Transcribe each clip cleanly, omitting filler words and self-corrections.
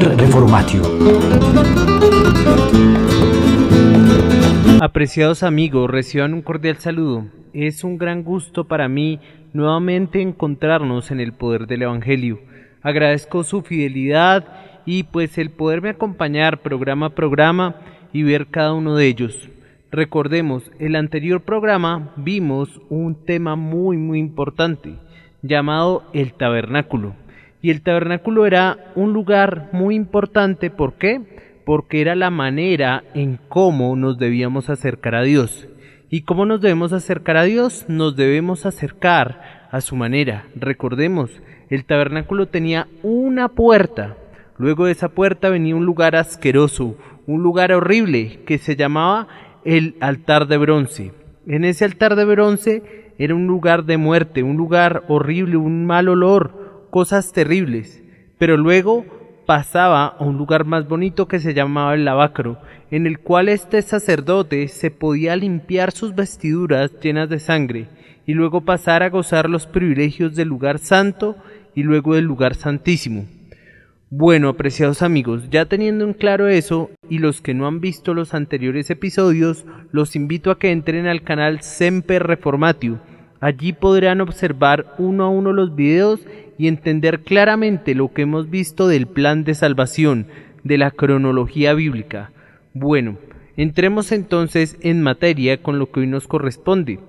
Semper Reformatio. Apreciados amigos, reciban un cordial saludo. Es un gran gusto para mí nuevamente encontrarnos en el poder del Evangelio. Agradezco su fidelidad y pues el poderme acompañar programa a programa y ver cada uno de ellos. Recordemos, el anterior programa vimos un tema muy importante llamado el tabernáculo. Y el tabernáculo era un lugar muy importante, ¿por qué? Porque era la manera en cómo nos debíamos acercar a Dios. ¿Y cómo nos debemos acercar a Dios? Nos debemos acercar a su manera. Recordemos, el tabernáculo tenía una puerta. Luego de esa puerta venía un lugar asqueroso, un lugar horrible que se llamaba el altar de bronce. En ese altar de bronce era un lugar de muerte, un lugar horrible, un mal olor, cosas terribles. Pero luego pasaba a un lugar más bonito que se llamaba el lavacro, en el cual este sacerdote se podía limpiar sus vestiduras llenas de sangre y luego pasar a gozar los privilegios del lugar santo y luego del lugar santísimo. Bueno, apreciados amigos, ya teniendo en claro eso, y los que no han visto los anteriores episodios, los invito a que entren al canal Semper Reformatio. Allí podrán observar uno a uno los videos y entender claramente lo que hemos visto del plan de salvación, de la cronología bíblica. Bueno, entremos entonces en materia con lo que hoy nos corresponde.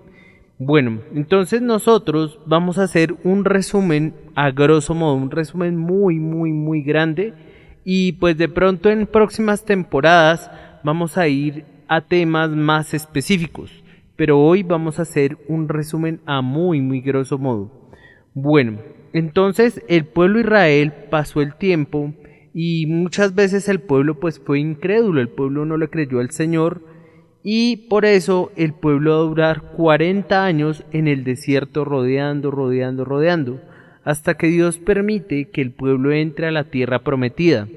Bueno, entonces nosotros vamos a hacer un resumen, a grosso modo, un resumen muy grande, y pues de pronto en próximas temporadas vamos a ir a temas más específicos, pero hoy vamos a hacer un resumen a muy grosso modo. Bueno, entonces el pueblo de Israel pasó el tiempo y muchas veces el pueblo pues fue incrédulo, el pueblo no le creyó al Señor y por eso el pueblo va a durar 40 años en el desierto rodeando, hasta que Dios permite que el pueblo entre a la tierra prometida.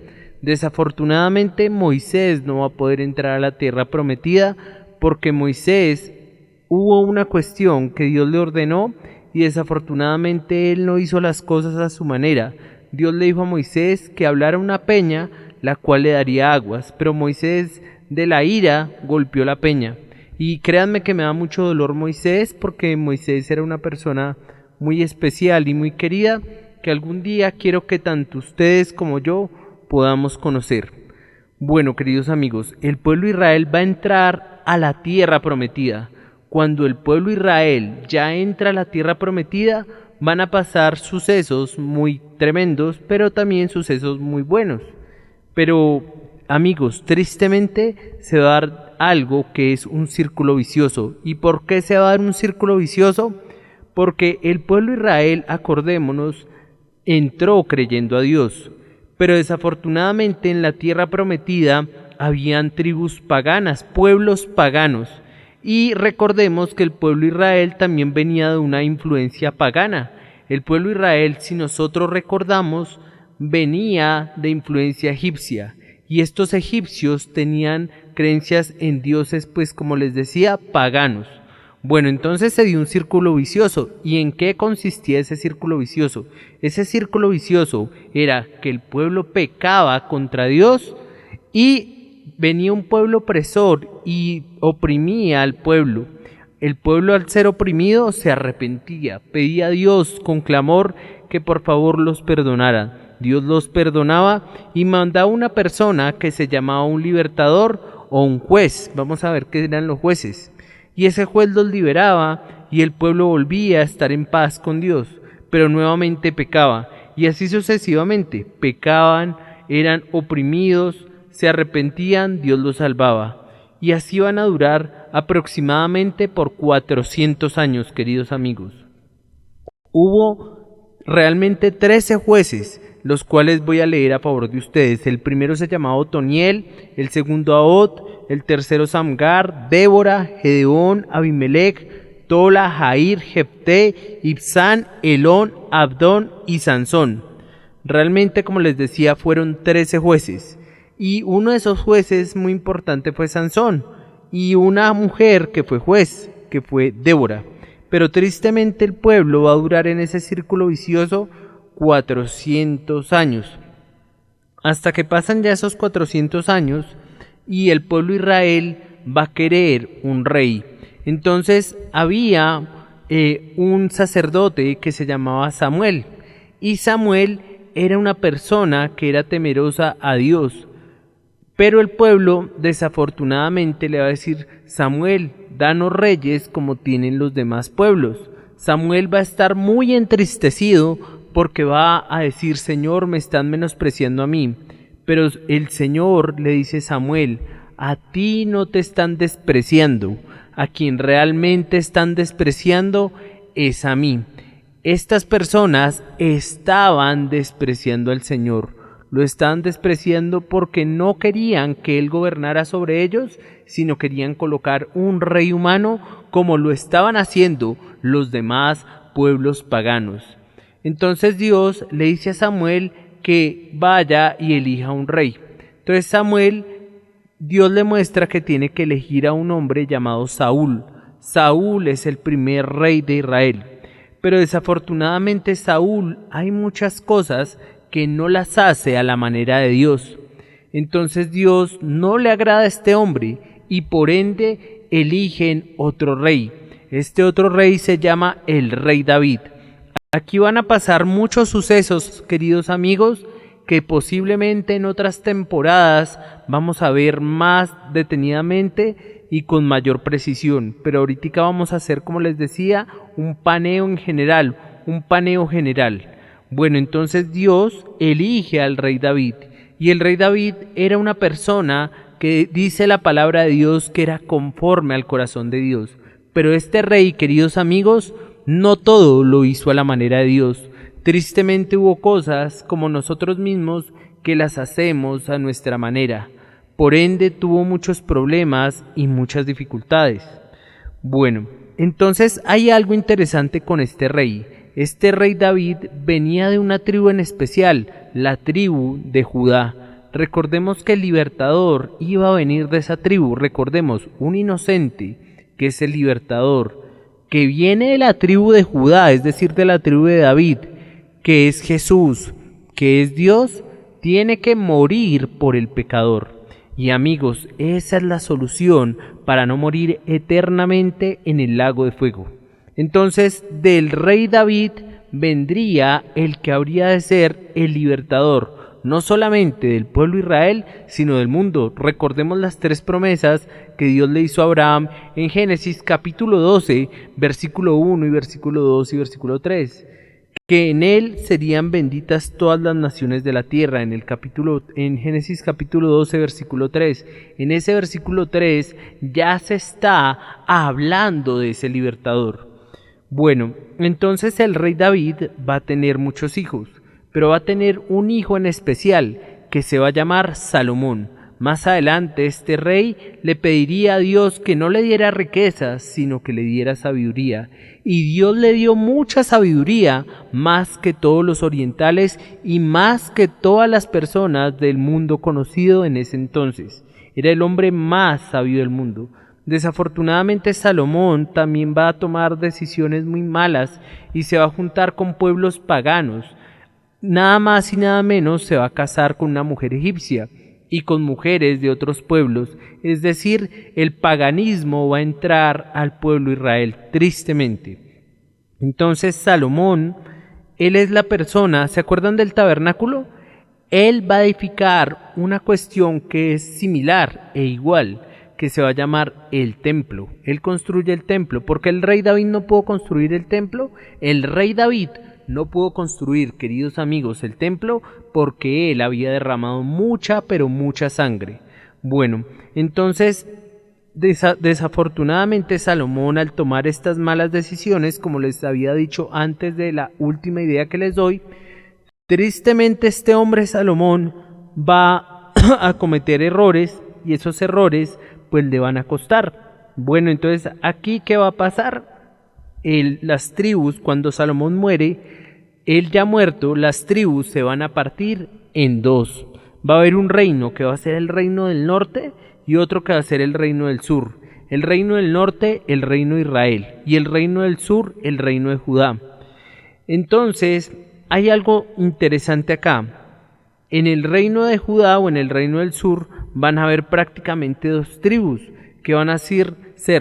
Desafortunadamente Moisés no va a poder entrar a la tierra prometida porque Moisés hubo una cuestión que Dios le ordenó y desafortunadamente él no hizo las cosas a su manera. Dios le dijo a Moisés que hablara una peña, la cual le daría aguas, pero Moisés de la ira golpeó la peña. Y créanme que me da mucho dolor Moisés, porque Moisés era una persona muy especial y muy querida, que algún día quiero que tanto ustedes como yo podamos conocer. Bueno, queridos amigos, el pueblo de Israel va a entrar a la tierra prometida. Cuando el pueblo de Israel ya entra a la tierra prometida, van a pasar sucesos muy tremendos, pero también sucesos muy buenos. Pero, amigos, tristemente se va a dar algo que es un círculo vicioso. ¿Y por qué se va a dar un círculo vicioso? Porque el pueblo de Israel, acordémonos, entró creyendo a Dios, pero desafortunadamente en la tierra prometida habían tribus paganas, pueblos paganos. Y recordemos que el pueblo de Israel también venía de una influencia pagana. El pueblo de Israel, si nosotros recordamos, venía de influencia egipcia. Y estos egipcios tenían creencias en dioses, pues como les decía, paganos. Bueno, entonces se dio un círculo vicioso. ¿Y en qué consistía ese círculo vicioso? Ese círculo vicioso era que el pueblo pecaba contra Dios y venía un pueblo opresor y oprimía al pueblo. El pueblo, al ser oprimido, se arrepentía, pedía a Dios con clamor que por favor los perdonara. Dios los perdonaba y mandaba una persona que se llamaba un libertador o un juez. Vamos a ver qué eran los jueces. Y ese juez los liberaba y el pueblo volvía a estar en paz con Dios, pero nuevamente pecaba. Y así sucesivamente, pecaban, eran oprimidos, se arrepentían, Dios los salvaba. Y así van a durar aproximadamente por 400 años, queridos amigos. Hubo realmente 13 jueces, los cuales voy a leer a favor de ustedes. El primero se llamaba Otoniel, el segundo Ahot, el tercero Samgar, Débora, Gedeón, Abimelech, Tola, Jair, Jefté, Ibsán, Elón, Abdón y Sansón. Realmente, como les decía, fueron 13 jueces. Y uno de esos jueces muy importante fue Sansón, y una mujer que fue juez, que fue Débora. Pero tristemente el pueblo va a durar en ese círculo vicioso 400 años. hasta que pasan ya esos 400 años y el pueblo de Israel va a querer un rey. Entonces había un sacerdote que se llamaba Samuel, y Samuel era una persona que era temerosa a Dios. Pero el pueblo desafortunadamente le va a decir: Samuel, danos reyes como tienen los demás pueblos. Samuel va a estar muy entristecido porque va a decir: Señor, me están menospreciando a mí. Pero el Señor le dice a Samuel: a ti no te están despreciando, a quien realmente están despreciando es a mí. Estas personas estaban despreciando al Señor. Lo estaban despreciando porque no querían que Él gobernara sobre ellos, sino querían colocar un rey humano como lo estaban haciendo los demás pueblos paganos. Entonces Dios le dice a Samuel que vaya y elija un rey. Entonces Dios le muestra que tiene que elegir a un hombre llamado Saúl. Saúl es el primer rey de Israel. Pero desafortunadamente Saúl hay muchas cosas que no las hace a la manera de Dios. Entonces Dios no le agrada a este hombre y por ende eligen otro rey. Este otro rey se llama el rey David. Aquí van a pasar muchos sucesos, queridos amigos, que posiblemente en otras temporadas vamos a ver más detenidamente y con mayor precisión. Pero ahorita vamos a hacer, como les decía, un paneo general. Bueno, entonces Dios elige al rey David. Y el rey David era una persona que dice la palabra de Dios que era conforme al corazón de Dios. Pero este rey, queridos amigos, no todo lo hizo a la manera de Dios. Tristemente hubo cosas como nosotros mismos que las hacemos a nuestra manera. Por ende tuvo muchos problemas y muchas dificultades. Bueno, entonces hay algo interesante con este rey. Este rey David venía de una tribu en especial, la tribu de Judá. Recordemos que el libertador iba a venir de esa tribu. Recordemos, un inocente que es el libertador, que viene de la tribu de Judá, es decir, de la tribu de David, que es Jesús, que es Dios, tiene que morir por el pecador. Y amigos, esa es la solución para no morir eternamente en el lago de fuego. Entonces, del rey David vendría el que habría de ser el libertador, no solamente del pueblo de Israel, sino del mundo. Recordemos las 3 promesas que Dios le hizo a Abraham en Génesis capítulo 12, versículo 1 y versículo 2 y versículo 3. Que en él serían benditas todas las naciones de la tierra, en Génesis capítulo 12, versículo 3. En ese versículo 3 ya se está hablando de ese libertador. Bueno, entonces el rey David va a tener muchos hijos, pero va a tener un hijo en especial que se va a llamar Salomón. Más adelante este rey le pediría a Dios que no le diera riquezas, sino que le diera sabiduría. Y Dios le dio mucha sabiduría, más que todos los orientales y más que todas las personas del mundo conocido en ese entonces. Era el hombre más sabio del mundo. Desafortunadamente Salomón también va a tomar decisiones muy malas y se va a juntar con pueblos paganos. Nada más y nada menos se va a casar con una mujer egipcia y con mujeres de otros pueblos, es decir, el paganismo va a entrar al pueblo de Israel, tristemente. Entonces Salomón, él es la persona, ¿se acuerdan del tabernáculo? Él va a edificar una cuestión que es similar e igual, que se va a llamar el templo. Él construye el templo, porque el rey David no pudo construir el templo. El rey David no pudo construir, queridos amigos, el templo porque él había derramado mucha, pero mucha sangre. Bueno, entonces desafortunadamente Salomón, al tomar estas malas decisiones, como les había dicho antes de la última idea que les doy, tristemente este hombre Salomón va a cometer errores y esos errores pues le van a costar. Bueno, entonces aquí ¿qué va a pasar? Las tribus, cuando Salomón muere, él ya muerto, las tribus se van a partir en 2. Va a haber un reino que va a ser el reino del norte y otro que va a ser el reino del sur. El reino del norte, el reino de Israel, y el reino del sur, el reino de Judá. Entonces, hay algo interesante acá. En el reino de Judá o en el reino del sur van a haber prácticamente dos tribus, que van a ser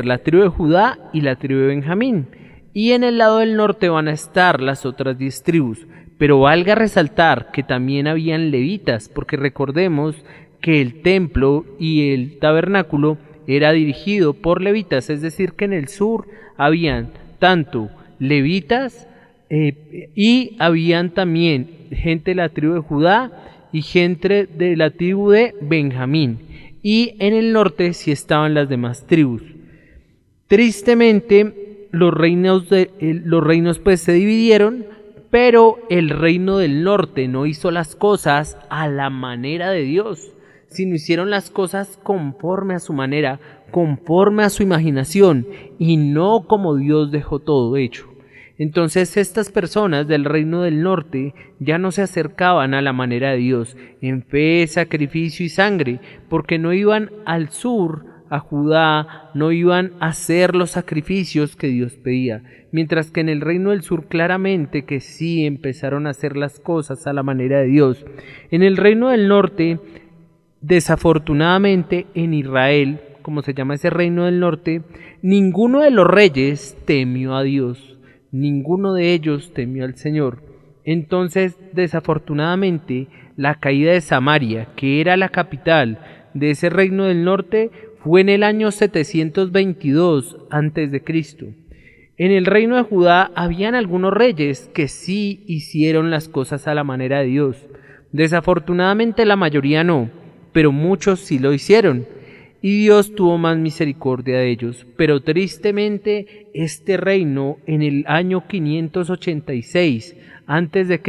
la tribu de Judá y la tribu de Benjamín. Y en el lado del norte van a estar las otras 10 tribus. Pero valga resaltar que también habían levitas, porque recordemos que el templo y el tabernáculo era dirigido por levitas, es decir que en el sur habían tanto levitas y habían también gente de la tribu de Judá y gente de la tribu de Benjamín, y en el norte sí estaban las demás tribus. Tristemente los reinos pues se dividieron, pero el reino del norte no hizo las cosas a la manera de Dios, sino hicieron las cosas conforme a su manera, conforme a su imaginación, y no como Dios dejó todo hecho. Entonces estas personas del reino del norte ya no se acercaban a la manera de Dios, en fe, sacrificio y sangre, porque no iban al sur, a Judá, no iban a hacer los sacrificios que Dios pedía, mientras que en el reino del sur claramente que sí empezaron a hacer las cosas a la manera de Dios. En el reino del norte, desafortunadamente en Israel, como se llama ese reino del norte, ninguno de los reyes temió a Dios, ninguno de ellos temió al Señor. Entonces, desafortunadamente, la caída de Samaria, que era la capital de ese reino del norte, fue en el año 722 a.C. En el reino de Judá habían algunos reyes que sí hicieron las cosas a la manera de Dios. Desafortunadamente la mayoría no, pero muchos sí lo hicieron, y Dios tuvo más misericordia de ellos. Pero tristemente este reino en el año 586 a.C.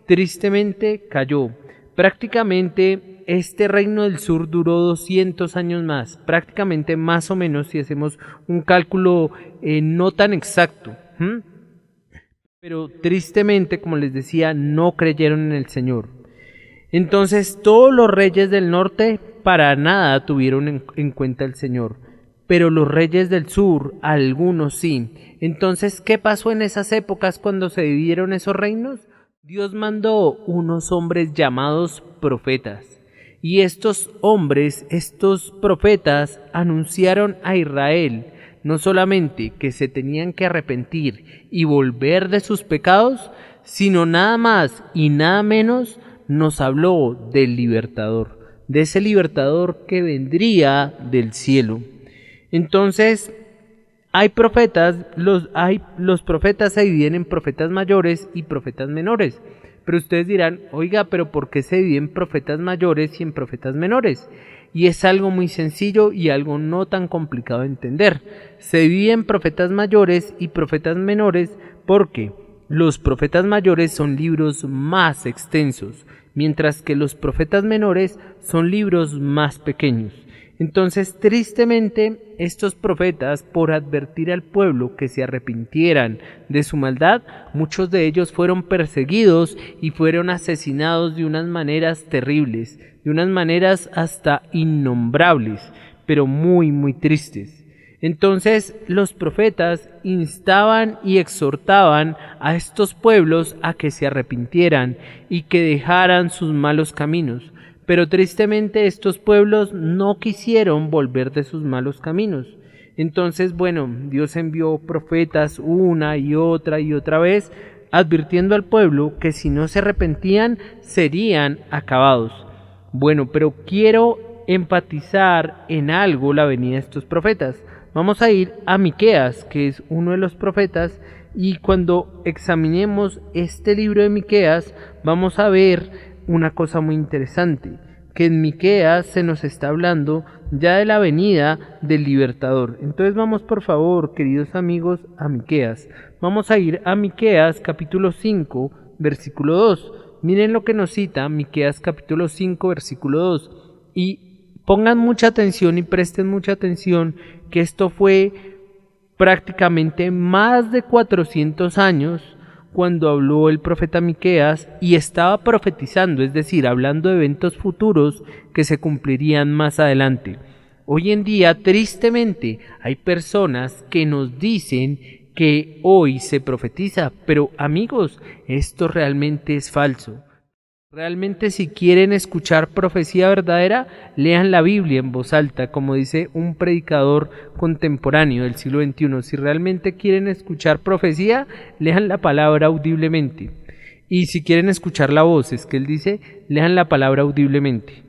tristemente cayó. Prácticamente este reino del sur duró 200 años más, prácticamente más o menos si hacemos un cálculo no tan exacto. Pero tristemente, como les decía, no creyeron en el Señor. Entonces todos los reyes del norte para nada tuvieron en cuenta el Señor, pero los reyes del sur, algunos sí. Entonces, ¿qué pasó en esas épocas cuando se dividieron esos reinos? Dios mandó unos hombres llamados profetas. Y estos hombres, estos profetas, anunciaron a Israel no solamente que se tenían que arrepentir y volver de sus pecados, sino nada más y nada menos nos habló del libertador, de ese libertador que vendría del cielo. Entonces, hay profetas, los profetas se dividen en profetas mayores y profetas menores. Pero ustedes dirán, oiga, pero ¿por qué se dividen en profetas mayores y en profetas menores? Y es algo muy sencillo y algo no tan complicado de entender. Se dividen en profetas mayores y profetas menores porque los profetas mayores son libros más extensos, mientras que los profetas menores son libros más pequeños. Entonces, tristemente, estos profetas, por advertir al pueblo que se arrepintieran de su maldad, muchos de ellos fueron perseguidos y fueron asesinados de unas maneras terribles, de unas maneras hasta innombrables, pero muy, muy tristes. Entonces, los profetas instaban y exhortaban a estos pueblos a que se arrepintieran y que dejaran sus malos caminos. Pero tristemente estos pueblos no quisieron volver de sus malos caminos. Entonces, bueno, Dios envió profetas una y otra vez, advirtiendo al pueblo que si no se arrepentían, serían acabados. Bueno, pero quiero enfatizar en algo la venida de estos profetas. Vamos a ir a Miqueas, que es uno de los profetas, y cuando examinemos este libro de Miqueas, vamos a ver una cosa muy interesante, que en Miqueas se nos está hablando ya de la venida del libertador. Entonces vamos, por favor, queridos amigos, a Miqueas. Vamos a ir a Miqueas capítulo 5, versículo 2. Miren lo que nos cita Miqueas capítulo 5, versículo 2. Y pongan mucha atención y presten mucha atención que esto fue prácticamente más de 400 años cuando habló el profeta Miqueas y estaba profetizando, es decir, hablando de eventos futuros que se cumplirían más adelante. Hoy en día, tristemente, hay personas que nos dicen que hoy se profetiza, pero amigos, esto realmente es falso. Realmente si quieren escuchar profecía verdadera, lean la Biblia en voz alta, como dice un predicador contemporáneo del siglo XXI. Si realmente quieren escuchar profecía, lean la palabra audiblemente. Y si quieren escuchar la voz, es que él dice, lean la palabra audiblemente.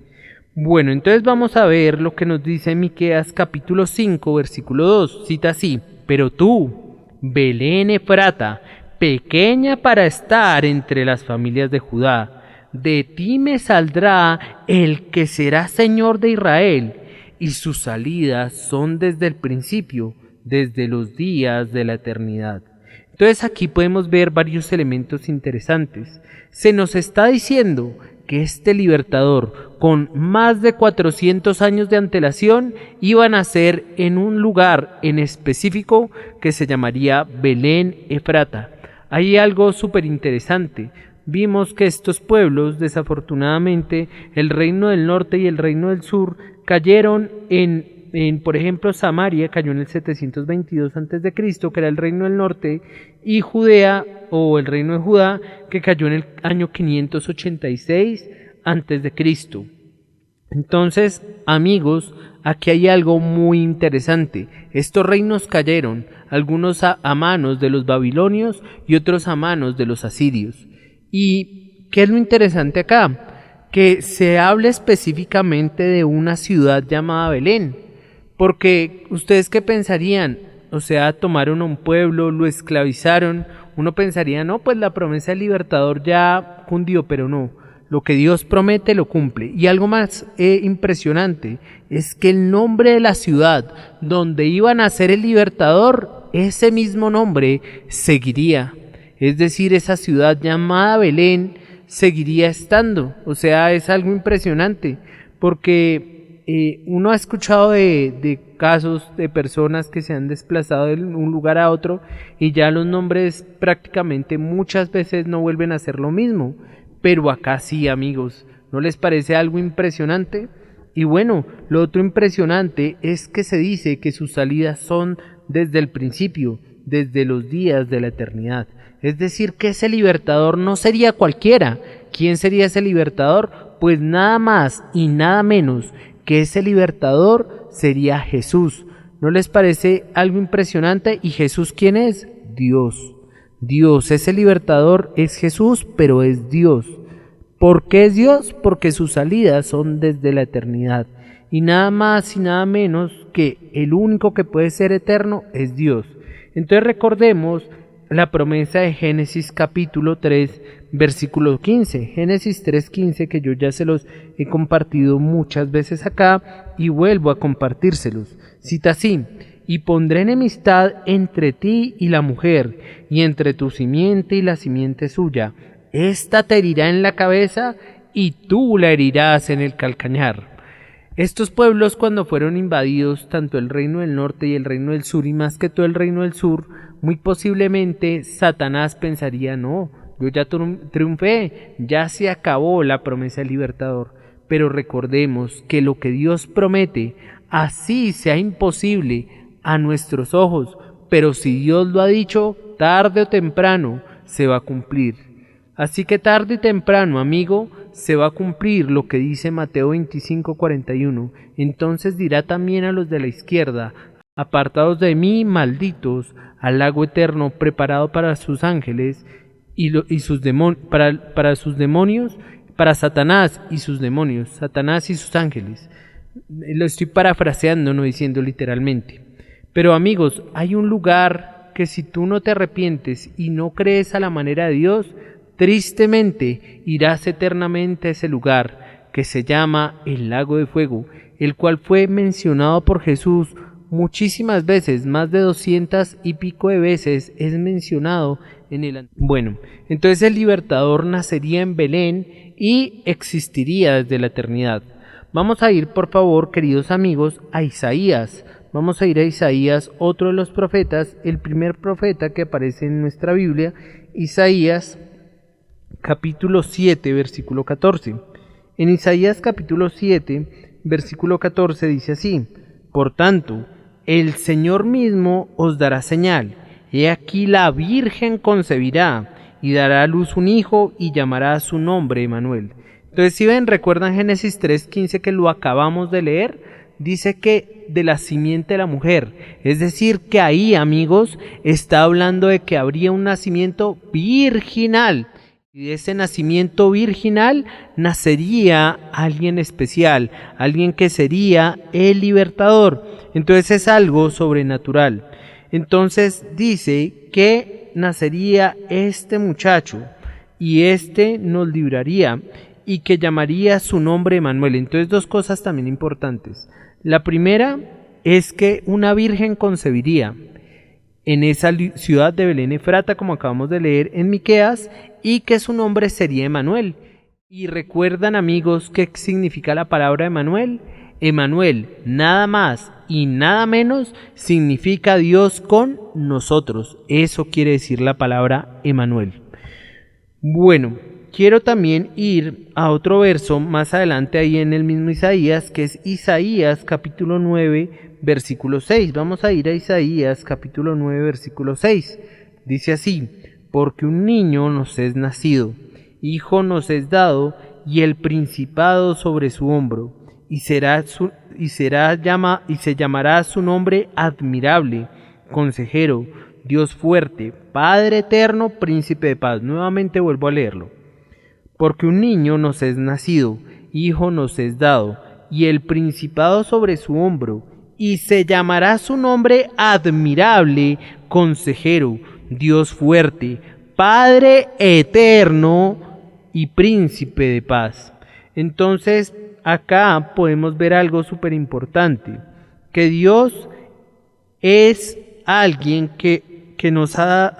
Bueno, entonces vamos a ver lo que nos dice Miqueas capítulo 5, versículo 2. Cita así: pero tú, Belén Efrata, pequeña para estar entre las familias de Judá, de ti me saldrá el que será Señor de Israel, y sus salidas son desde el principio, desde los días de la eternidad. Entonces aquí podemos ver varios elementos interesantes. Se nos está diciendo que este libertador, con más de 400 años de antelación, iba a nacer en un lugar en específico que se llamaría Belén Efrata. Hay algo súper interesante. Vimos que estos pueblos, desafortunadamente, el reino del norte y el reino del sur, cayeron por ejemplo, Samaria cayó en el 722 a.C., que era el reino del norte, y Judea, o el reino de Judá, que cayó en el año 586 a.C. Entonces, amigos, aquí hay algo muy interesante. Estos reinos cayeron, algunos a manos de los babilonios y otros a manos de los asirios. ¿Y qué es lo interesante acá? Que se habla específicamente de una ciudad llamada Belén, porque ustedes qué pensarían, o sea, tomaron a un pueblo, lo esclavizaron, uno pensaría, no, pues la promesa del libertador ya cundió, pero no, lo que Dios promete lo cumple. Y algo más impresionante es que el nombre de la ciudad donde iba a nacer el libertador, ese mismo nombre seguiría. Es decir, esa ciudad llamada Belén seguiría estando. O sea, es algo impresionante, porque uno ha escuchado de casos de personas que se han desplazado de un lugar a otro y ya los nombres prácticamente muchas veces no vuelven a ser lo mismo. Pero acá sí, amigos, ¿no les parece algo impresionante? Y bueno, lo otro impresionante es que se dice que sus salidas son desde el principio, desde los días de la eternidad. Es decir, que ese libertador no sería cualquiera. ¿Quién sería ese libertador? Pues nada más y nada menos que ese libertador sería Jesús. ¿No les parece algo impresionante? ¿Y Jesús quién es? Dios. Dios, ese libertador es Jesús, pero es Dios. ¿Por qué es Dios? Porque sus salidas son desde la eternidad. Y nada más y nada menos que el único que puede ser eterno es Dios. Entonces recordemos la promesa de Génesis capítulo 3, versículo 15. Génesis 3:15, que yo ya se los he compartido muchas veces acá y vuelvo a compartírselos. Cita así: y pondré enemistad entre ti y la mujer, y entre tu simiente y la simiente suya. Esta te herirá en la cabeza, y tú la herirás en el calcañar. Estos pueblos, cuando fueron invadidos, tanto el reino del norte y el reino del sur, y más que todo el reino del sur, muy posiblemente Satanás pensaría, no, yo ya triunfé, ya se acabó la promesa del libertador. Pero recordemos que lo que Dios promete, así sea imposible a nuestros ojos, pero si Dios lo ha dicho, tarde o temprano se va a cumplir. Así que tarde y temprano, amigo, se va a cumplir lo que dice Mateo 25:41. Entonces dirá también a los de la izquierda: apartados de mí, malditos, al lago eterno preparado para sus ángeles para sus demonios, para Satanás y sus demonios, Satanás y sus ángeles. Lo estoy parafraseando, no diciendo literalmente. Pero amigos, hay un lugar que si tú no te arrepientes y no crees a la manera de Dios, tristemente irás eternamente a ese lugar que se llama el lago de fuego, el cual fue mencionado por Jesús muchísimas veces, más de 200 y pico de veces es mencionado en el... Bueno, entonces el libertador nacería en Belén y existiría desde la eternidad. Vamos a ir, por favor, queridos amigos, a Isaías. Vamos a ir a Isaías, otro de los profetas, el primer profeta que aparece en nuestra Biblia, Isaías capítulo 7, versículo 14. En Isaías capítulo 7, versículo 14 dice así: por tanto, el Señor mismo os dará señal. He aquí la Virgen concebirá y dará a luz un hijo y llamará a su nombre Emmanuel. Entonces, si ven, recuerdan Génesis 3:15 que lo acabamos de leer, dice que de la simiente de la mujer, es decir, que ahí, amigos, está hablando de que habría un nacimiento virginal, y de ese nacimiento virginal nacería alguien especial, alguien que sería el libertador. Entonces es algo sobrenatural. Entonces dice que nacería este muchacho y este nos libraría y que llamaría su nombre Emmanuel. Entonces, dos cosas también importantes. La primera es que una virgen concebiría en esa ciudad de Belén Efrata, como acabamos de leer en Miqueas, y que su nombre sería Emmanuel. Y recuerdan, amigos, qué significa la palabra Emmanuel. Emmanuel, nada más y nada menos, significa Dios con nosotros. Eso quiere decir la palabra Emmanuel. Bueno, quiero también ir a otro verso más adelante ahí en el mismo Isaías, que es Isaías capítulo 9, versículo 6. Vamos a ir a Isaías capítulo 9, versículo 6. Dice así: porque un niño nos es nacido, hijo nos es dado, y el principado sobre su hombro, y se llamará su nombre admirable, consejero, Dios fuerte, Padre eterno, príncipe de paz. Nuevamente vuelvo a leerlo. Porque un niño nos es nacido, hijo nos es dado, y el principado sobre su hombro, y se llamará su nombre admirable, consejero, Dios fuerte, Padre eterno y príncipe de paz. Entonces, acá podemos ver algo súper importante, que Dios es alguien que nos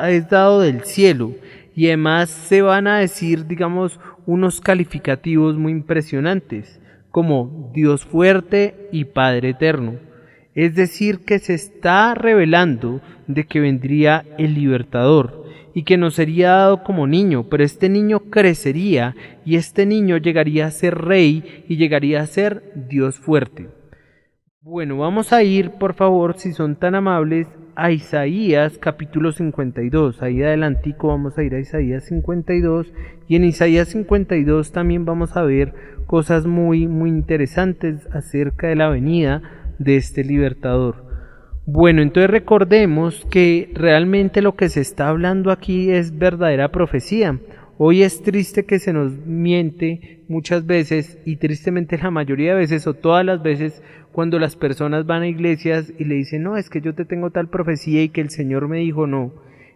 es dado del cielo, y además se van a decir, digamos, unos calificativos muy impresionantes, como Dios fuerte y Padre eterno. Es decir, que se está revelando de que vendría el libertador y que nos sería dado como niño, pero este niño crecería y este niño llegaría a ser rey y llegaría a ser Dios fuerte. Bueno, vamos a ir, por favor, si son tan amables, a Isaías capítulo 52. Ahí adelantico vamos a ir a Isaías 52, y en Isaías 52 también vamos a ver cosas muy interesantes acerca de la venida de este libertador. Bueno, entonces recordemos que realmente lo que se está hablando aquí es verdadera profecía. Hoy es triste que se nos miente muchas veces, y tristemente la mayoría de veces o todas las veces, cuando las personas van a iglesias y le dicen: no, es que yo te tengo tal profecía y que el Señor me dijo. No,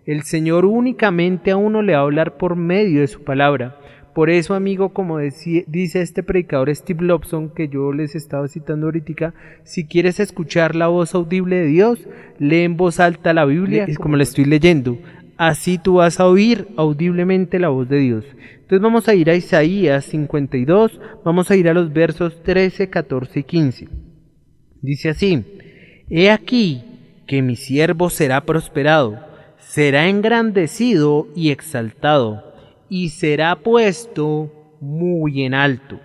el Señor únicamente a uno le va a hablar por medio de su palabra. Por eso, amigo, como dice este predicador Steve Lobson, que yo les estaba citando ahorita, si quieres escuchar la voz audible de Dios, lee en voz alta la Biblia, es como la estoy leyendo. Así tú vas a oír audiblemente la voz de Dios. Entonces vamos a ir a Isaías 52, vamos a ir a los versos 13, 14 y 15. Dice así: he aquí que mi siervo será prosperado, será engrandecido y exaltado, y será puesto muy en alto.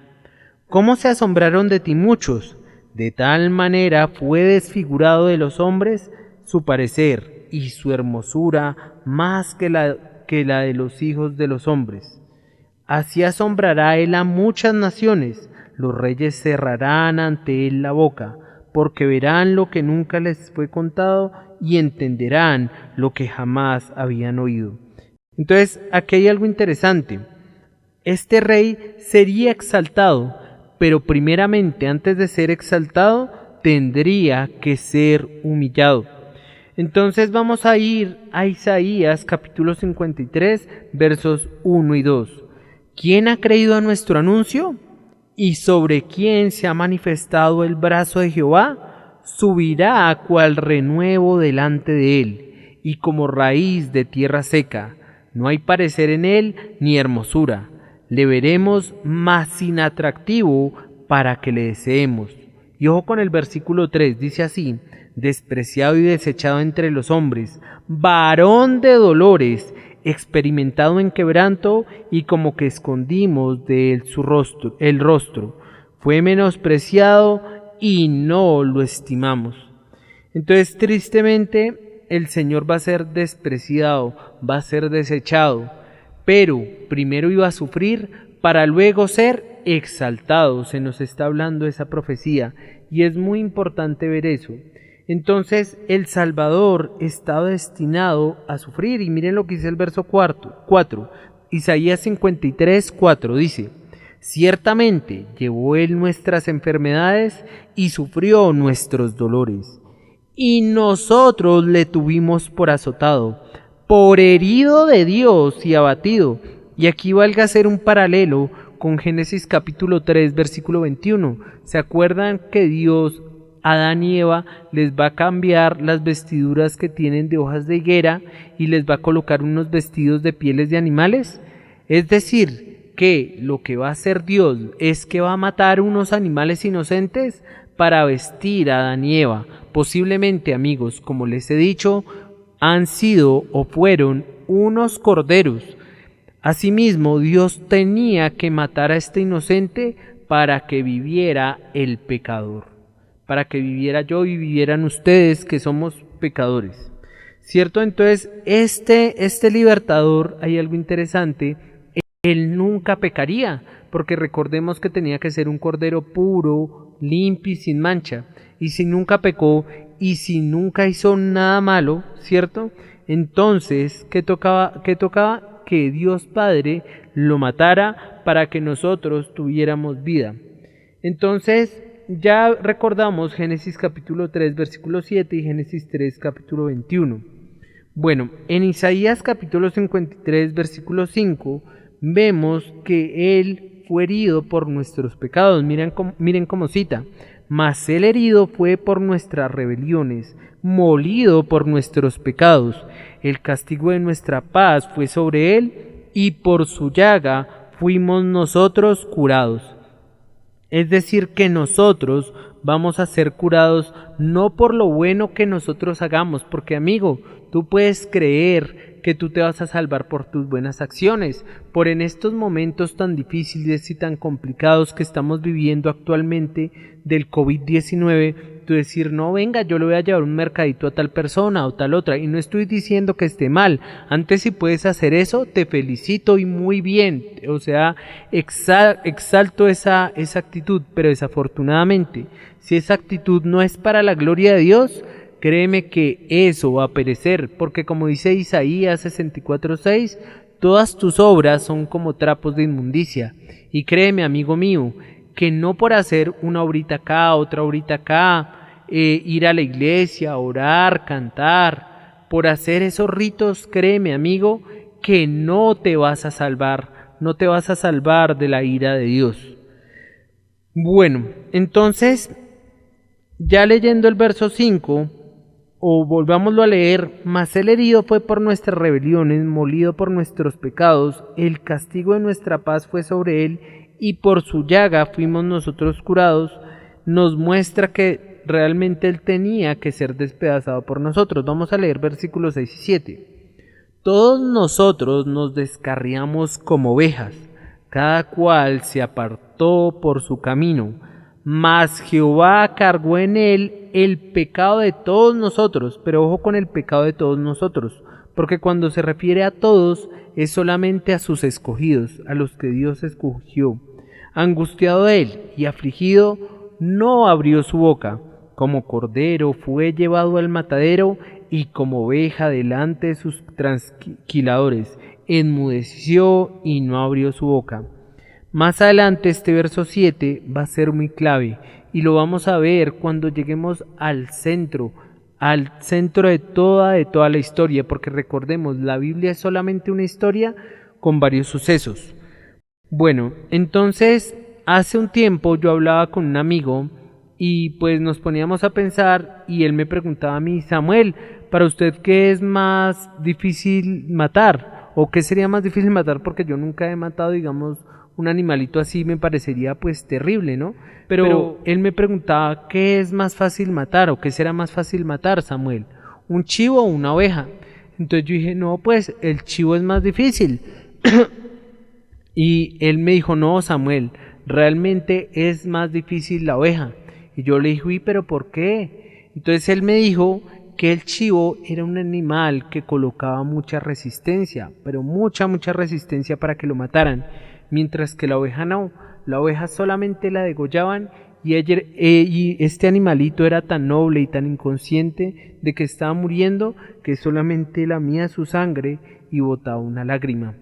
¿Cómo se asombraron de ti muchos? De tal manera fue desfigurado de los hombres su parecer, y su hermosura más que la de los hijos de los hombres. Así asombrará él a muchas naciones, los reyes cerrarán ante él la boca, porque verán lo que nunca les fue contado y entenderán lo que jamás habían oído. Entonces, aquí hay algo interesante. Este rey sería exaltado, pero primeramente, antes de ser exaltado, tendría que ser humillado. Entonces vamos a ir a Isaías capítulo 53, versos 1 y 2. ¿Quién ha creído a nuestro anuncio? ¿Y sobre quién se ha manifestado el brazo de Jehová? Subirá cual renuevo delante de él, y como raíz de tierra seca. No hay parecer en él ni hermosura. Le veremos más sin atractivo para que le deseemos. Y ojo con el versículo 3, dice así: despreciado y desechado entre los hombres, varón de dolores, experimentado en quebranto, y como que escondimos de él el rostro. Fue menospreciado y no lo estimamos. Entonces, tristemente, el Señor va a ser despreciado, va a ser desechado, pero primero iba a sufrir para luego ser exaltado. Se nos está hablando de esa profecía y es muy importante ver eso. Entonces el Salvador estaba destinado a sufrir, y miren lo que dice el verso 4. Isaías 53:4 dice: ciertamente llevó él nuestras enfermedades y sufrió nuestros dolores, y nosotros le tuvimos por azotado, por herido de Dios y abatido. Y aquí valga hacer un paralelo con Génesis capítulo 3 versículo 21. ¿Se acuerdan que Dios, Adán y Eva, les va a cambiar las vestiduras que tienen de hojas de higuera y les va a colocar unos vestidos de pieles de animales? Es decir, que lo que va a hacer Dios es que va a matar unos animales inocentes para vestir a Adán y Eva. Posiblemente, amigos, como les he dicho, han sido o fueron unos corderos. Asimismo, Dios tenía que matar a este inocente para que viviera el pecador, para que viviera yo y vivieran ustedes que somos pecadores, ¿cierto? Entonces, este libertador, hay algo interesante, él nunca pecaría, porque recordemos que tenía que ser un cordero puro, limpio y sin mancha, y si nunca pecó y si nunca hizo nada malo, ¿cierto? Entonces, ¿qué tocaba? Que Dios Padre lo matara para que nosotros tuviéramos vida. Entonces, ya recordamos Génesis capítulo 3 versículo 7 y Génesis 3 capítulo 21. Bueno, en Isaías capítulo 53 versículo 5 vemos que Él fue herido por nuestros pecados. Miren cómo cita: mas el herido fue por nuestras rebeliones, molido por nuestros pecados. El castigo de nuestra paz fue sobre él, y por su llaga fuimos nosotros curados. Es decir, que nosotros vamos a ser curados no por lo bueno que nosotros hagamos, porque amigo, tú puedes creer que tú te vas a salvar por tus buenas acciones, por en estos momentos tan difíciles y tan complicados que estamos viviendo actualmente del COVID-19, tú decir, no, venga, yo le voy a llevar un mercadito a tal persona o tal otra, y no estoy diciendo que esté mal. Antes, si puedes hacer eso, te felicito y muy bien, o sea, exalto esa actitud, pero desafortunadamente, si esa actitud no es para la gloria de Dios, créeme que eso va a perecer, porque como dice Isaías 64:6, todas tus obras son como trapos de inmundicia. Y créeme, amigo mío, que no por hacer una obrita acá, otra obrita acá, ir a la iglesia, orar, cantar, por hacer esos ritos, créeme, amigo, que no te vas a salvar, no te vas a salvar de la ira de Dios. Bueno, entonces, ya leyendo el verso 5, o volvámoslo a leer: mas el herido fue por nuestras rebeliones, molido por nuestros pecados, el castigo de nuestra paz fue sobre él, y por su llaga fuimos nosotros curados. Nos muestra que realmente él tenía que ser despedazado por nosotros. Vamos a leer versículos 6 y 7. Todos nosotros nos descarriamos como ovejas, cada cual se apartó por su camino, mas Jehová cargó en él el pecado de todos nosotros. Pero ojo con el pecado de todos nosotros, porque cuando se refiere a todos es solamente a sus escogidos, a los que Dios escogió. Angustiado él y afligido, no abrió su boca. Como cordero fue llevado al matadero, y como oveja delante de sus trasquiladores, enmudeció y no abrió su boca. Más adelante este verso 7 va a ser muy clave, y lo vamos a ver cuando lleguemos al centro de toda la historia, porque recordemos, la Biblia es solamente una historia con varios sucesos. Bueno, entonces hace un tiempo yo hablaba con un amigo y pues nos poníamos a pensar, y él me preguntaba a mí: Samuel, ¿para usted qué es más difícil matar? ¿O qué sería más difícil matar? Porque yo nunca he matado, digamos, un animalito así, me parecería pues terrible, ¿no? Pero él me preguntaba, ¿qué es más fácil matar? ¿O qué será más fácil matar, Samuel? ¿Un chivo o una oveja? Entonces yo dije, no, pues el chivo es más difícil. Y él me dijo, no, Samuel, realmente es más difícil la oveja. Y yo le dije, uy, ¿pero por qué? Entonces él me dijo que el chivo era un animal que colocaba mucha resistencia, pero mucha resistencia para que lo mataran, mientras que la oveja no, la oveja solamente la degollaban y este animalito era tan noble y tan inconsciente de que estaba muriendo que solamente lamía su sangre y botaba una lágrima.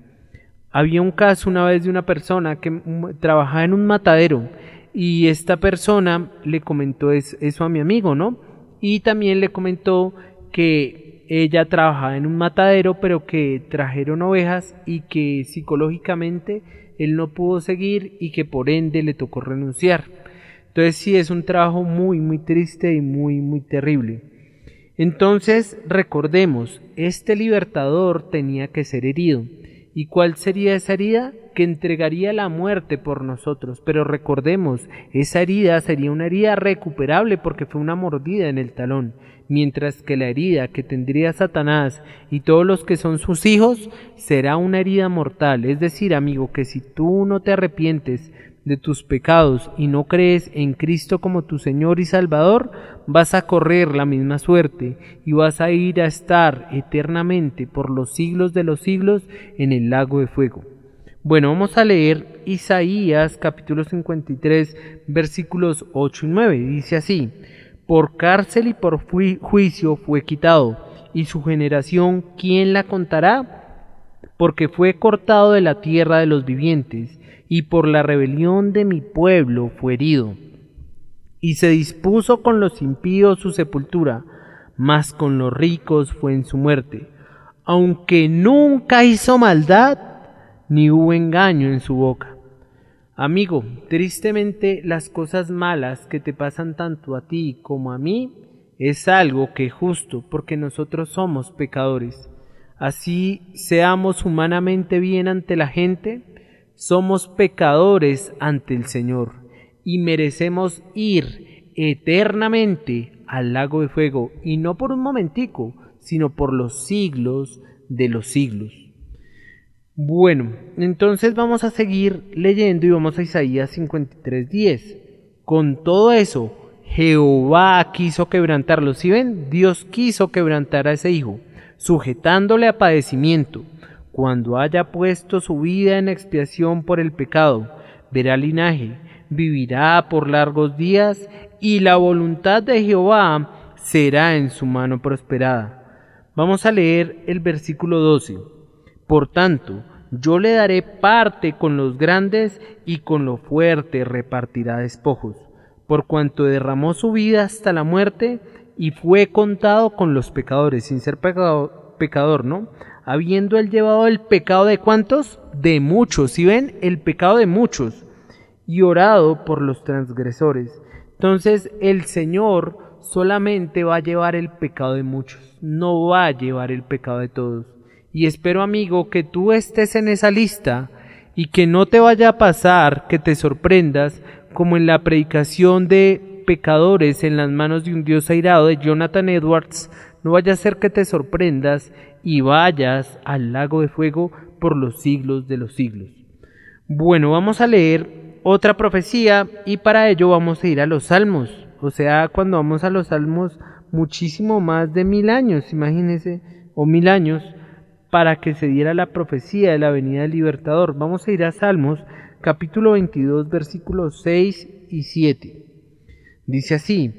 Había un caso una vez de una persona que trabajaba en un matadero y esta persona le comentó eso a mi amigo, ¿no? Y también le comentó que ella trabajaba en un matadero pero que trajeron ovejas y que psicológicamente él no pudo seguir y que por ende le tocó renunciar. Entonces sí, es un trabajo muy triste y muy terrible. Entonces recordemos, este libertador tenía que ser herido. ¿Y cuál sería esa herida? Que entregaría la muerte por nosotros. Pero recordemos, esa herida sería una herida recuperable porque fue una mordida en el talón. Mientras que la herida que tendría Satanás y todos los que son sus hijos será una herida mortal. Es decir, amigo, que si tú no te arrepientes de tus pecados y no crees en Cristo como tu Señor y Salvador, vas a correr la misma suerte y vas a ir a estar eternamente por los siglos de los siglos en el lago de fuego. Bueno, vamos a leer Isaías capítulo 53 versículos 8 y 9. Dice así: por cárcel y por juicio fue quitado, y su generación, ¿quién la contará? Porque fue cortado de la tierra de los vivientes, y por la rebelión de mi pueblo fue herido. Y se dispuso con los impíos su sepultura, mas con los ricos fue en su muerte. Aunque nunca hizo maldad, ni hubo engaño en su boca. Amigo, tristemente las cosas malas que te pasan tanto a ti como a mí es algo que es justo porque nosotros somos pecadores. Así seamos humanamente bien ante la gente, somos pecadores ante el Señor y merecemos ir eternamente al lago de fuego, y no por un momentico, sino por los siglos de los siglos. Bueno, entonces vamos a seguir leyendo y vamos a Isaías 53:10. Con todo eso, Jehová quiso quebrantarlo. ¿Sí ven? Dios quiso quebrantar a ese hijo, sujetándole a padecimiento. Cuando haya puesto su vida en expiación por el pecado, verá linaje, vivirá por largos días, y la voluntad de Jehová será en su mano prosperada. Vamos a leer el versículo 12. Por tanto, yo le daré parte con los grandes, y con lo fuerte repartirá despojos, por cuanto derramó su vida hasta la muerte, y fue contado con los pecadores, sin ser pecador, ¿no? Habiendo él llevado el pecado de ¿cuántos? De muchos, ¿sí ven? El pecado de muchos, y orado por los transgresores. Entonces el Señor solamente va a llevar el pecado de muchos, no va a llevar el pecado de todos. Y espero, amigo, que tú estés en esa lista y que no te vaya a pasar que te sorprendas como en la predicación de pecadores en las manos de un Dios airado de Jonathan Edwards. No vaya a ser que te sorprendas y vayas al lago de fuego por los siglos de los siglos. Bueno, vamos a leer otra profecía y para ello vamos a ir a los Salmos. O sea, cuando vamos a los Salmos, muchísimo más de 1000 años, imagínense, o 1000 años, para que se diera la profecía de la venida del libertador. Vamos a ir a Salmos, capítulo 22, versículos 6 y 7. Dice así: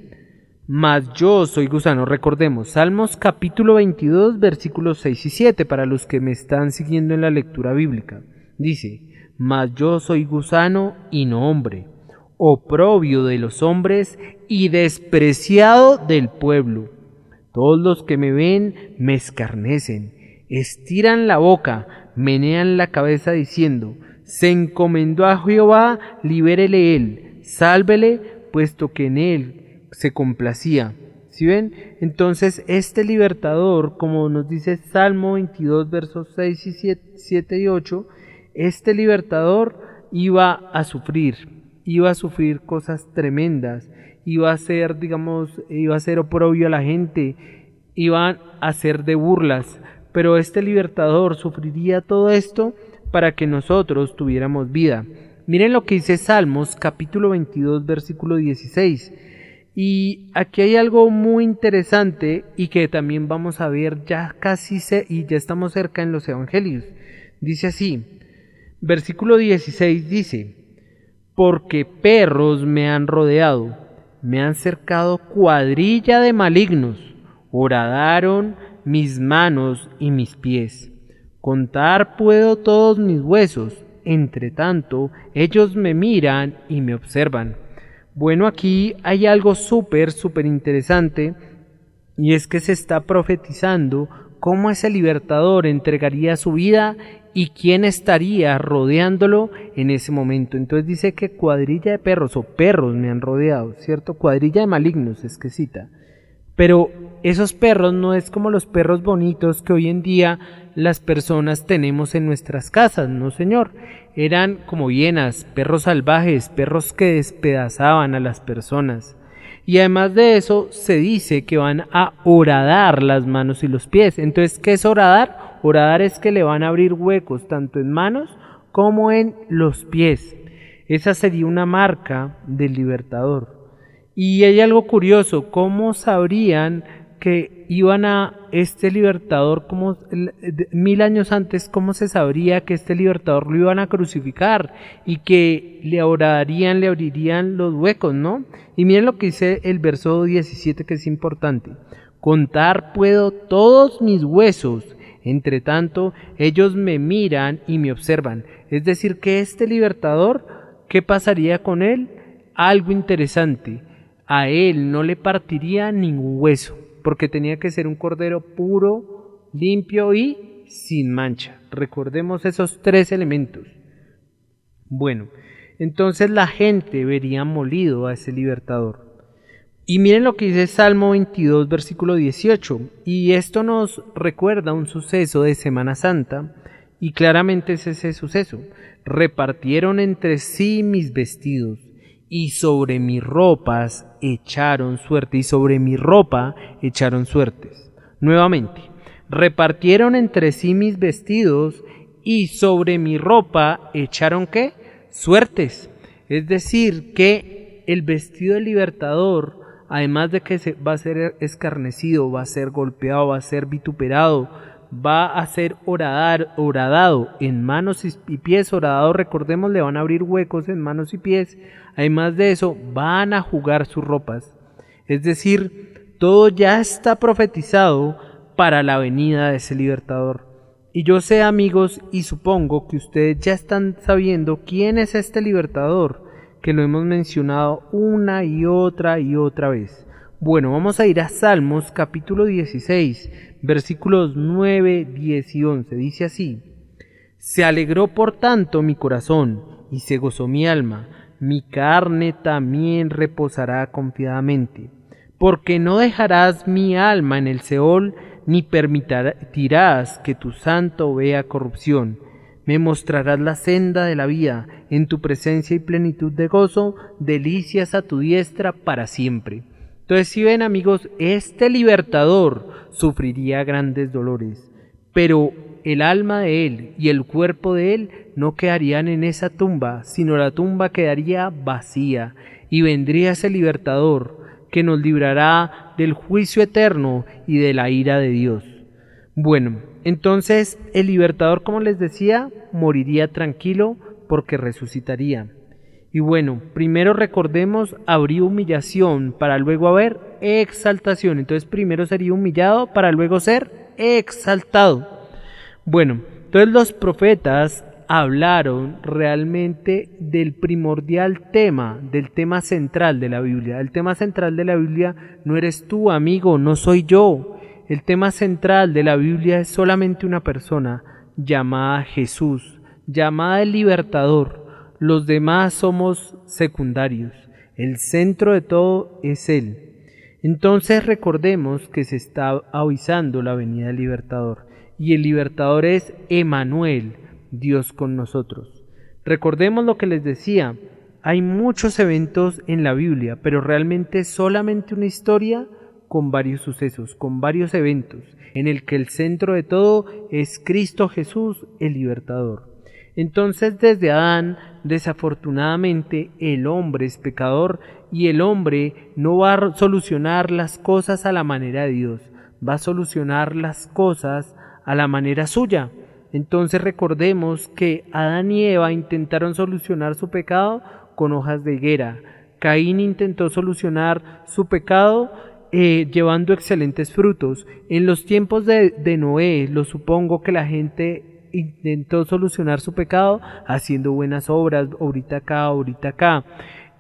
mas yo soy gusano. Recordemos, Salmos capítulo 22, versículos 6 y 7, para los que me están siguiendo en la lectura bíblica. Dice: mas yo soy gusano y no hombre, oprobio de los hombres y despreciado del pueblo. Todos los que me ven me escarnecen, estiran la boca, menean la cabeza diciendo: se encomendó a Jehová, libérele él, sálvele, puesto que en él se complacía. ¿Sí ven? Entonces este libertador, como nos dice Salmo 22 versos 6 y 7 y 8, este libertador iba a sufrir cosas tremendas, iba a ser oprobio a la gente, iba a ser de burlas, pero este libertador sufriría todo esto para que nosotros tuviéramos vida. Miren lo que dice Salmos capítulo 22 versículo 16: Y aquí hay algo muy interesante y que también vamos a ver ya y ya estamos cerca en los evangelios. Dice así, versículo 16 dice, porque perros me han rodeado, me han cercado cuadrilla de malignos, horadaron mis manos y mis pies. Contar puedo todos mis huesos, entre tanto ellos me miran y me observan. Bueno, aquí hay algo súper interesante, y es que se está profetizando cómo ese libertador entregaría su vida y quién estaría rodeándolo en ese momento. Entonces dice que cuadrilla de perros o perros me han rodeado, ¿cierto? Cuadrilla de malignos es que cita. Pero esos perros no es como los perros bonitos que hoy en día las personas tenemos en nuestras casas, no señor. Eran como hienas, perros salvajes, perros que despedazaban a las personas. Y además de eso se dice que van a horadar las manos y los pies. Entonces, ¿qué es horadar? Horadar es que le van a abrir huecos tanto en manos como en los pies. Esa sería una marca del libertador. Y hay algo curioso, ¿cómo sabrían que iban a este libertador, 1000 años antes, cómo se sabría que este libertador lo iban a crucificar y que le abrirían los huecos, ¿no? Y miren lo que dice el verso 17 que es importante. Contar puedo todos mis huesos, entre tanto ellos me miran y me observan. Es decir, que este libertador, ¿qué pasaría con él? Algo interesante. A él no le partiría ningún hueso, porque tenía que ser un cordero puro, limpio y sin mancha. Recordemos esos 3 elementos. Bueno, entonces la gente vería molido a ese libertador. Y miren lo que dice Salmo 22, versículo 18. Y esto nos recuerda un suceso de Semana Santa, y claramente es ese suceso. Repartieron entre sí mis vestidos, y sobre mis ropas echaron suerte, y sobre mi ropa echaron suertes. Nuevamente, repartieron entre sí mis vestidos, y sobre mi ropa echaron ¿qué? Suertes. Es decir, que el vestido del libertador, además de que va a ser escarnecido, va a ser golpeado, va a ser vituperado, va a ser horadado en manos y pies. Horadado, recordemos, le van a abrir huecos en manos y pies. Además de eso, van a jugar sus ropas. Es decir, todo ya está profetizado para la venida de ese libertador. Y yo sé, amigos, y supongo que ustedes ya están sabiendo quién es este libertador, que lo hemos mencionado una y otra vez. Bueno, vamos a ir a Salmos capítulo 16, versículos 9, 10 y 11. Dice así: Se alegró por tanto mi corazón, y se gozó mi alma, mi carne también reposará confiadamente, porque no dejarás mi alma en el Seol, ni permitirás que tu santo vea corrupción. Me mostrarás la senda de la vida, en tu presencia y plenitud de gozo, delicias a tu diestra para siempre. Entonces, si ven, amigos, este libertador sufriría grandes dolores, pero el alma de él y el cuerpo de él no quedarían en esa tumba, sino la tumba quedaría vacía, y vendría ese libertador que nos librará del juicio eterno y de la ira de Dios. Bueno, entonces el libertador, como les decía, moriría tranquilo porque resucitaría. Y bueno, primero recordemos, habría humillación para luego haber exaltación. Entonces primero sería humillado para luego ser exaltado. Bueno, entonces los profetas hablaron realmente del primordial tema, del tema central de la Biblia. El tema central de la Biblia no eres tú, amigo, no soy yo. El tema central de la Biblia es solamente una persona llamada Jesús, llamada el libertador. Los demás somos secundarios. El centro de todo es Él. Entonces recordemos que se está avisando la venida del libertador. Y el libertador es Emmanuel, Dios con nosotros. Recordemos lo que les decía, hay muchos eventos en la Biblia, pero realmente es solamente una historia con varios sucesos, con varios eventos, en el que el centro de todo es Cristo Jesús, el libertador. Entonces desde Adán, desafortunadamente, el hombre es pecador y el hombre no va a solucionar las cosas a la manera de Dios, va a solucionar las cosas a la manera suya. Entonces recordemos que Adán y Eva intentaron solucionar su pecado con hojas de higuera. Caín intentó solucionar su pecado llevando excelentes frutos. En los tiempos de Noé, lo supongo que la gente intentó solucionar su pecado haciendo buenas obras, ahorita acá, ahorita acá.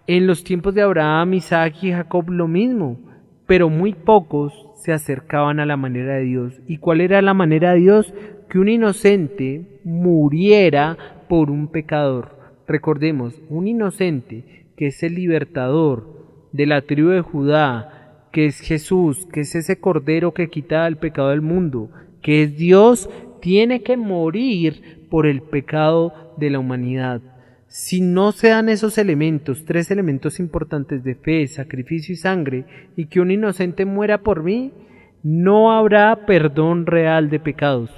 En los tiempos de Abraham, Isaac y Jacob lo mismo, pero muy pocos se acercaban a la manera de Dios. ¿Y cuál era la manera de Dios? Que un inocente muriera por un pecador. Recordemos, un inocente que es el libertador de la tribu de Judá, que es Jesús, que es ese cordero que quita el pecado del mundo, que es Dios, tiene que morir por el pecado de la humanidad. Si no se dan esos elementos, 3 elementos importantes de fe, sacrificio y sangre, y que un inocente muera por mí, no habrá perdón real de pecados.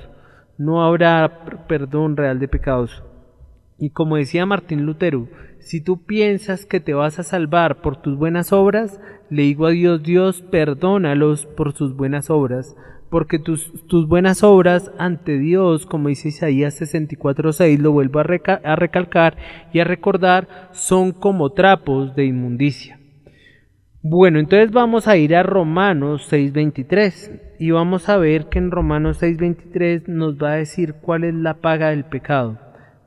No habrá perdón real de pecados. Y como decía Martín Lutero, si tú piensas que te vas a salvar por tus buenas obras, le digo a Dios, Dios, perdónalos por sus buenas obras, porque tus buenas obras ante Dios, como dice Isaías 64:6, lo vuelvo a recalcar y a recordar, son como trapos de inmundicia. Bueno, entonces vamos a ir a Romanos 6:23 y vamos a ver que en Romanos 6:23 nos va a decir cuál es la paga del pecado.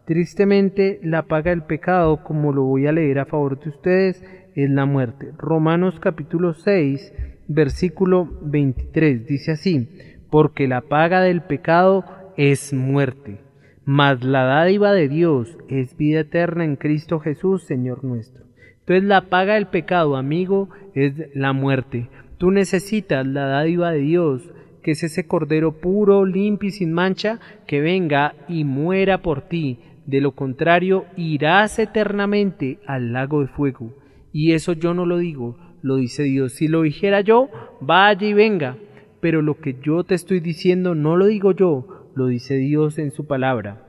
Tristemente, la paga del pecado, como lo voy a leer a favor de ustedes, es la muerte. Romanos capítulo 6, versículo 23, dice así: porque la paga del pecado es muerte, mas la dádiva de Dios es vida eterna en Cristo Jesús, Señor nuestro. Entonces la paga del pecado, amigo, es la muerte. Tú necesitas la dádiva de Dios, que es ese cordero puro, limpio y sin mancha, que venga y muera por ti. De lo contrario, irás eternamente al lago de fuego. Y eso yo no lo digo, lo dice Dios. Si lo dijera yo, vaya y venga. Pero lo que yo te estoy diciendo no lo digo yo, lo dice Dios en su palabra.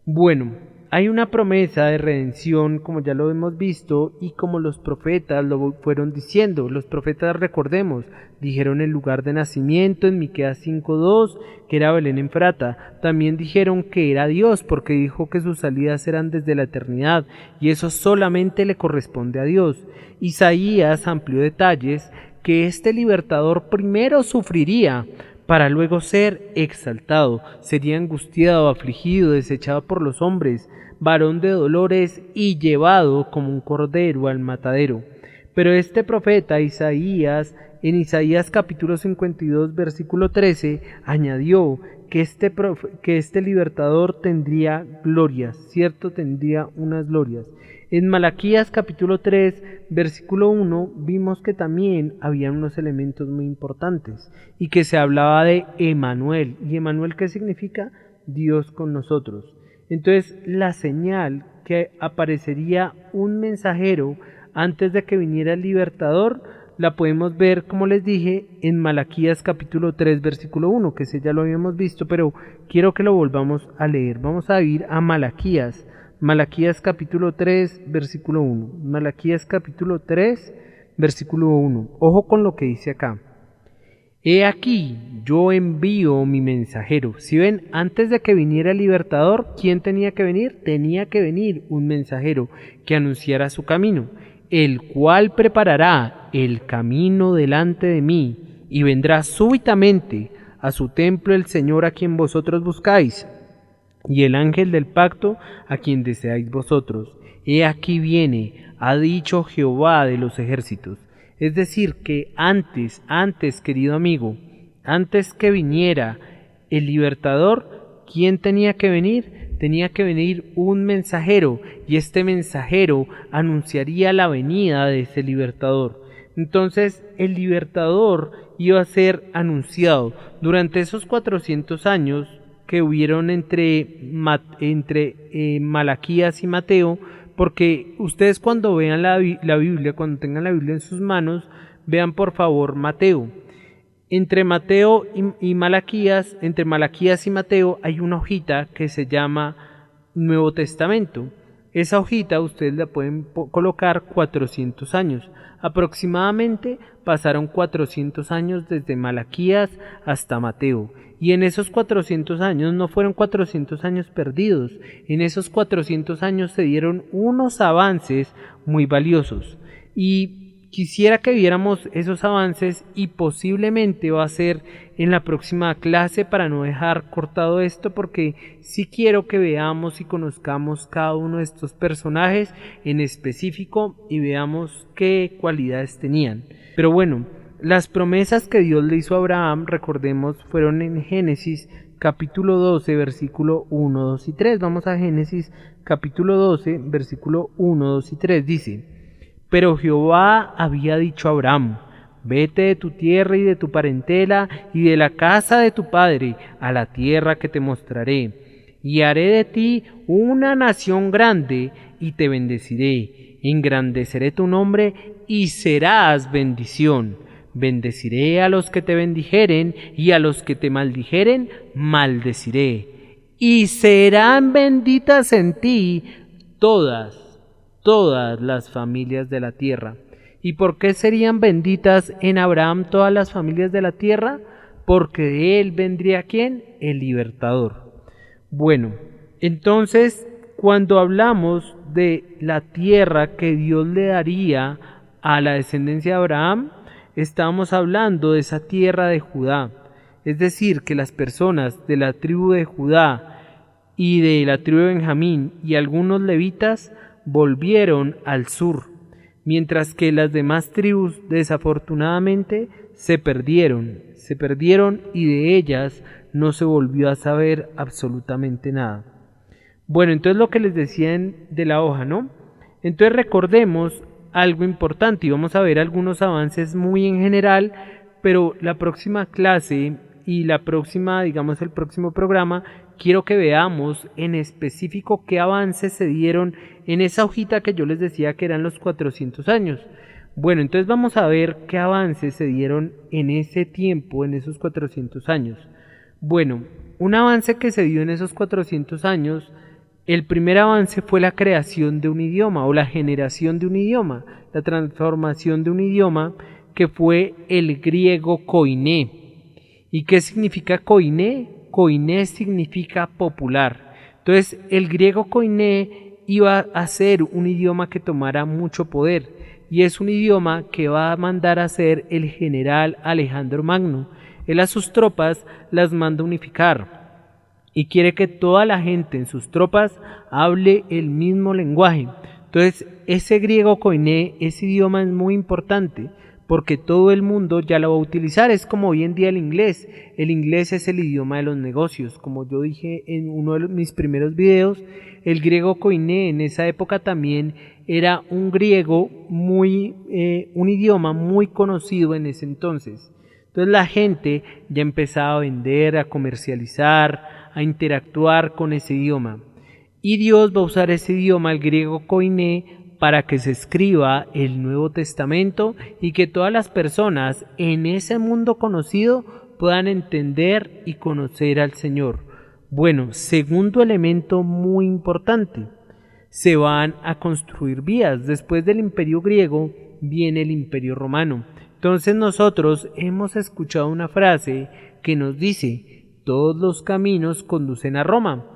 Bueno, hay una promesa de redención, como ya lo hemos visto, y como los profetas lo fueron diciendo. Los profetas, recordemos, dijeron el lugar de nacimiento en Miqueas 5:2, que era Belén en Efrata. También dijeron que era Dios, porque dijo que sus salidas eran desde la eternidad, y eso solamente le corresponde a Dios. Isaías amplió detalles que este libertador primero sufriría, para luego ser exaltado, sería angustiado, afligido, desechado por los hombres, varón de dolores y llevado como un cordero al matadero. Pero este profeta Isaías, en Isaías capítulo 52, versículo 13, añadió que este libertador tendría glorias, ¿cierto? Tendría unas glorias. En Malaquías capítulo 3, versículo 1, vimos que también había unos elementos muy importantes y que se hablaba de Emanuel. ¿Y Emanuel qué significa? Dios con nosotros. Entonces, la señal que aparecería un mensajero antes de que viniera el libertador, la podemos ver, como les dije, en Malaquías capítulo 3, versículo 1, que ese ya lo habíamos visto, pero quiero que lo volvamos a leer. Vamos a ir a Malaquías capítulo 3, versículo 1. Malaquías capítulo 3, versículo 1. Ojo con lo que dice acá. He aquí, yo envío mi mensajero. Si ven, antes de que viniera el libertador, ¿quién tenía que venir? Tenía que venir un mensajero que anunciara su camino, el cual preparará el camino delante de mí, y vendrá súbitamente a su templo el Señor a quien vosotros buscáis, y el ángel del pacto a quien deseáis vosotros. He aquí viene, ha dicho Jehová de los ejércitos. Es decir, que antes, querido amigo, antes que viniera el libertador, ¿quién tenía que venir? Tenía que venir un mensajero, y este mensajero anunciaría la venida de ese libertador. Entonces, el libertador iba a ser anunciado. Durante esos 400 años que hubieron entre Malaquías y Mateo, porque ustedes cuando vean la Biblia, cuando tengan la Biblia en sus manos, vean por favor Mateo. Entre Mateo y Malaquías, entre Malaquías y Mateo hay una hojita que se llama Nuevo Testamento. Esa hojita ustedes la pueden colocar 400 años. Aproximadamente pasaron 400 años desde Malaquías hasta Mateo. Y en esos 400 años no fueron 400 años perdidos. En esos 400 años se dieron unos avances muy valiosos. Y quisiera que viéramos esos avances y posiblemente va a ser en la próxima clase para no dejar cortado esto, porque sí quiero que veamos y conozcamos cada uno de estos personajes en específico y veamos qué cualidades tenían. Pero bueno, las promesas que Dios le hizo a Abraham, recordemos, fueron en Génesis capítulo 12, versículo 1, 2 y 3. Vamos a Génesis capítulo 12, versículo 1, 2 y 3. Dice: Pero Jehová había dicho a Abraham: Vete de tu tierra y de tu parentela y de la casa de tu padre a la tierra que te mostraré, y haré de ti una nación grande y te bendeciré, engrandeceré tu nombre y serás bendición. Bendeciré a los que te bendijeren y a los que te maldijeren maldeciré, y serán benditas en ti todas las familias de la tierra. ¿Y por qué serían benditas en Abraham todas las familias de la tierra? Porque de él vendría ¿quién? El libertador. Bueno, entonces cuando hablamos de la tierra que Dios le daría a la descendencia de Abraham, estamos hablando de esa tierra de Judá. Es decir, que las personas de la tribu de Judá y de la tribu de Benjamín y algunos levitas volvieron al sur, mientras que las demás tribus desafortunadamente se perdieron y de ellas no se volvió a saber absolutamente nada. Bueno, entonces lo que les decía de la hoja, ¿no? Entonces recordemos algo importante y vamos a ver algunos avances muy en general, pero la próxima clase y la próxima, digamos el próximo programa, quiero que veamos en específico qué avances se dieron en esa hojita que yo les decía que eran los 400 años. Bueno, entonces vamos a ver qué avances se dieron en ese tiempo, en esos 400 años. Bueno, un avance que se dio en esos 400 años, el primer avance fue la creación de un idioma o la generación de un idioma, la transformación de un idioma que fue el griego koiné. ¿Y qué significa koiné? Koiné significa popular. Entonces el griego koiné iba a ser un idioma que tomara mucho poder y es un idioma que va a mandar a hacer el general Alejandro Magno. Él a sus tropas las manda unificar y quiere que toda la gente en sus tropas hable el mismo lenguaje. Entonces ese griego koiné, ese idioma es muy importante porque todo el mundo ya lo va a utilizar. Es como hoy en día el inglés. El inglés es el idioma de los negocios. Como yo dije en uno de mis primeros videos, el griego koiné en esa época también era un griego un idioma muy conocido en ese entonces. Entonces la gente ya empezaba a vender, a comercializar, a interactuar con ese idioma. Y Dios va a usar ese idioma, el griego koiné, para que se escriba el Nuevo Testamento y que todas las personas en ese mundo conocido puedan entender y conocer al Señor. Bueno, segundo elemento muy importante, se van a construir vías. Después del Imperio griego viene el Imperio romano. Entonces nosotros hemos escuchado una frase que nos dice: todos los caminos conducen a Roma.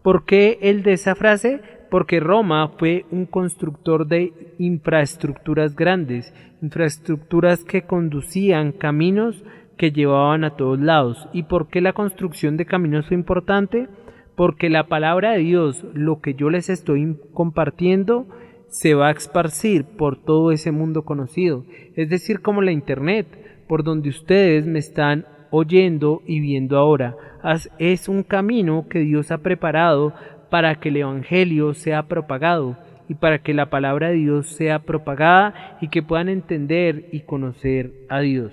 ¿Por qué el de esa frase? Porque Roma fue un constructor de infraestructuras grandes, infraestructuras que conducían caminos que llevaban a todos lados. ¿Y por qué la construcción de caminos fue importante? Porque la palabra de Dios, lo que yo les estoy compartiendo, se va a esparcir por todo ese mundo conocido. Es decir, como la internet, por donde ustedes me están oyendo y viendo ahora. Es un camino que Dios ha preparado para que el Evangelio sea propagado y para que la palabra de Dios sea propagada y que puedan entender y conocer a Dios.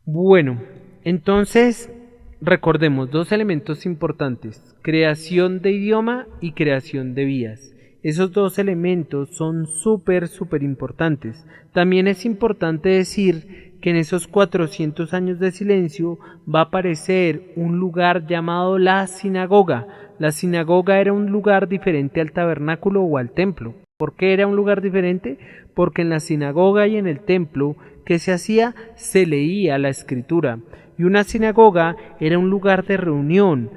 Bueno, entonces recordemos dos elementos importantes: creación de idioma y creación de vías. Esos dos elementos son súper importantes. También es importante decir que en esos 400 años de silencio va a aparecer un lugar llamado la sinagoga. La sinagoga era un lugar diferente al tabernáculo o al templo. ¿Por qué era un lugar diferente? Porque en la sinagoga y en el templo, ¿qué se hacía? Se leía la escritura. Y una sinagoga era un lugar de reunión.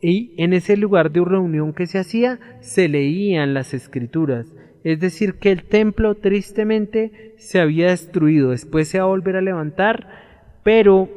Y en ese lugar de reunión que se hacía, se leían las escrituras. Es decir, que el templo tristemente se había destruido, después se va a volver a levantar, pero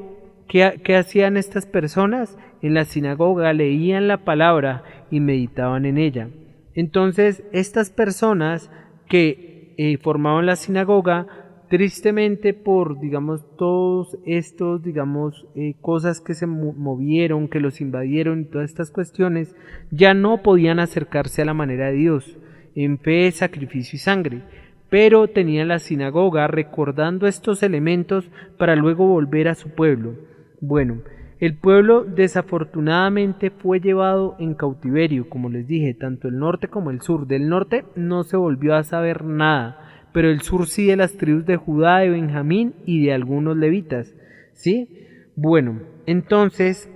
¿qué hacían estas personas? En la sinagoga leían la palabra y meditaban en ella. Entonces, estas personas que formaban la sinagoga, tristemente por, digamos, todos estos, digamos, cosas que se movieron, que los invadieron y todas estas cuestiones, ya no podían acercarse a la manera de Dios, en fe, sacrificio y sangre, pero tenían la sinagoga recordando estos elementos para luego volver a su pueblo. Bueno, el pueblo desafortunadamente fue llevado en cautiverio, como les dije, tanto el norte como el sur. Del norte no se volvió a saber nada, pero el sur sí, de las tribus de Judá, de Benjamín y de algunos levitas, ¿sí? Bueno, entonces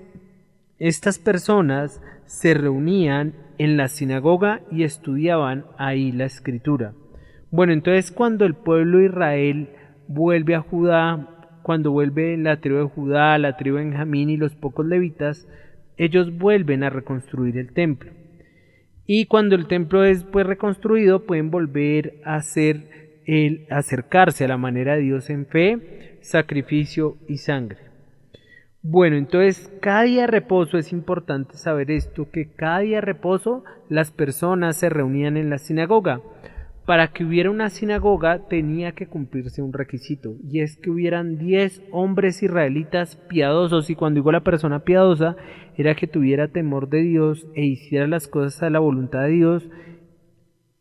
estas personas se reunían en la sinagoga y estudiaban ahí la escritura. Bueno, entonces cuando el pueblo de Israel vuelve a Judá, cuando vuelve la tribu de Judá, la tribu de Benjamín y los pocos levitas, ellos vuelven a reconstruir el templo. Y cuando el templo es pues reconstruido, pueden volver a acercarse a la manera de Dios en fe, sacrificio y sangre. Bueno, entonces cada día de reposo, es importante saber esto, que cada día de reposo las personas se reunían en la sinagoga. Para que hubiera una sinagoga tenía que cumplirse un requisito, y es que hubieran 10 hombres israelitas piadosos, y cuando digo la persona piadosa, era que tuviera temor de Dios e hiciera las cosas a la voluntad de Dios,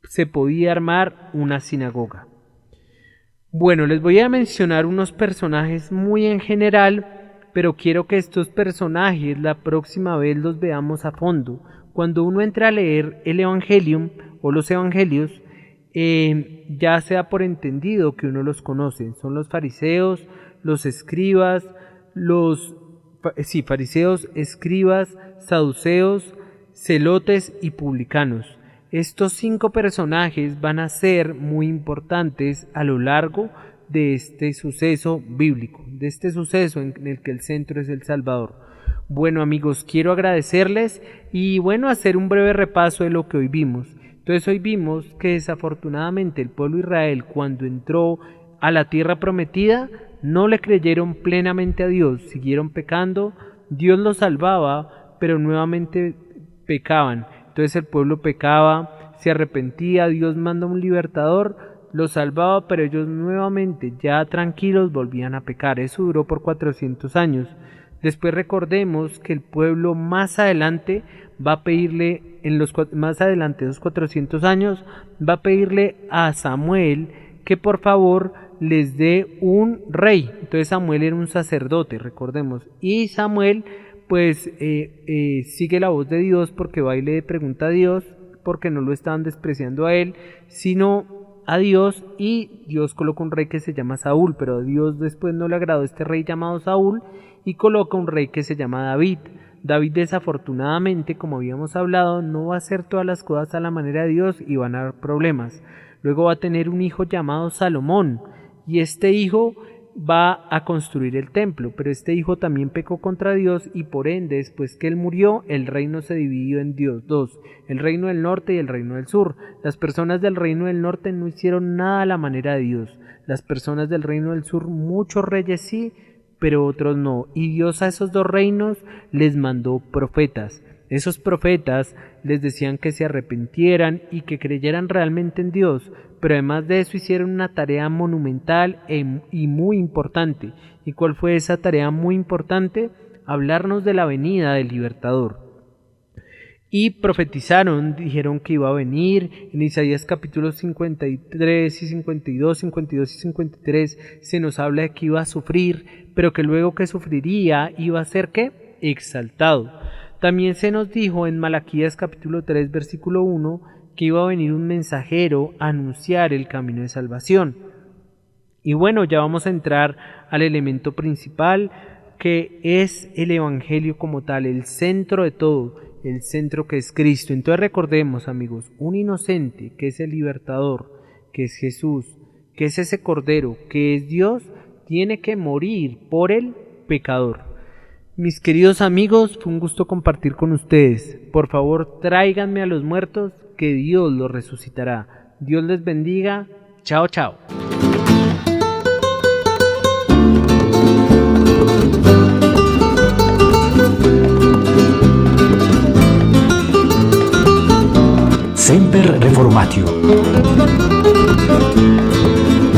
se podía armar una sinagoga. Bueno, les voy a mencionar unos personajes muy en general, pero quiero que estos personajes la próxima vez los veamos a fondo. Cuando uno entra a leer el Evangelium o los Evangelios, ya se da por entendido que uno los conoce. Son los fariseos, los escribas, fariseos, escribas, saduceos, celotes y publicanos. Estos 5 personajes van a ser muy importantes a lo largo de este suceso bíblico, de este suceso en el que el centro es el Salvador. Bueno, amigos, quiero agradecerles y bueno, hacer un breve repaso de lo que hoy vimos. Entonces hoy vimos que desafortunadamente el pueblo de Israel, cuando entró a la tierra prometida, no le creyeron plenamente a Dios, siguieron pecando, Dios los salvaba, pero nuevamente pecaban. Entonces el pueblo pecaba, se arrepentía, Dios manda un libertador, los salvaba, pero ellos nuevamente, ya tranquilos, volvían a pecar. Eso duró por 400 años. Después recordemos que el pueblo más adelante va a pedirle, más adelante, esos 400 años, va a pedirle a Samuel que por favor les dé un rey. Entonces Samuel era un sacerdote, recordemos, y Samuel pues sigue la voz de Dios porque va y le pregunta a Dios, porque no lo estaban despreciando a él, sino a Dios, y Dios coloca un rey que se llama Saúl, pero a Dios después no le agradó este rey llamado Saúl y coloca un rey que se llama David. David desafortunadamente, como habíamos hablado, no va a hacer todas las cosas a la manera de Dios y van a haber problemas. Luego va a tener un hijo llamado Salomón, y este hijo va a construir el templo, pero este hijo también pecó contra Dios y por ende, después que él murió, el reino se dividió en dos, el reino del norte y el reino del sur. Las personas del reino del norte no hicieron nada a la manera de Dios, las personas del reino del sur, muchos reyes sí, pero otros no, y Dios a esos 2 reinos les mandó profetas. Esos profetas les decían que se arrepintieran y que creyeran realmente en Dios, pero además de eso hicieron una tarea monumental y muy importante. ¿Y cuál fue esa tarea muy importante? Hablarnos de la venida del libertador. Y profetizaron, dijeron que iba a venir. En Isaías capítulos 53 y 52, 52 y 53 se nos habla de que iba a sufrir, pero que luego que sufriría iba a ser ¿qué? Exaltado. También se nos dijo en Malaquías capítulo 3 versículo 1 que iba a venir un mensajero a anunciar el camino de salvación. Y bueno, ya vamos a entrar al elemento principal, que es el Evangelio como tal, el centro de todo, el centro que es Cristo. Entonces recordemos, amigos, un inocente que es el libertador, que es Jesús, que es ese Cordero, que es Dios, tiene que morir por el pecador. Mis queridos amigos, fue un gusto compartir con ustedes. Por favor, tráiganme a los muertos, que Dios los resucitará. Dios les bendiga. Chao, chao. Semper Reformatio.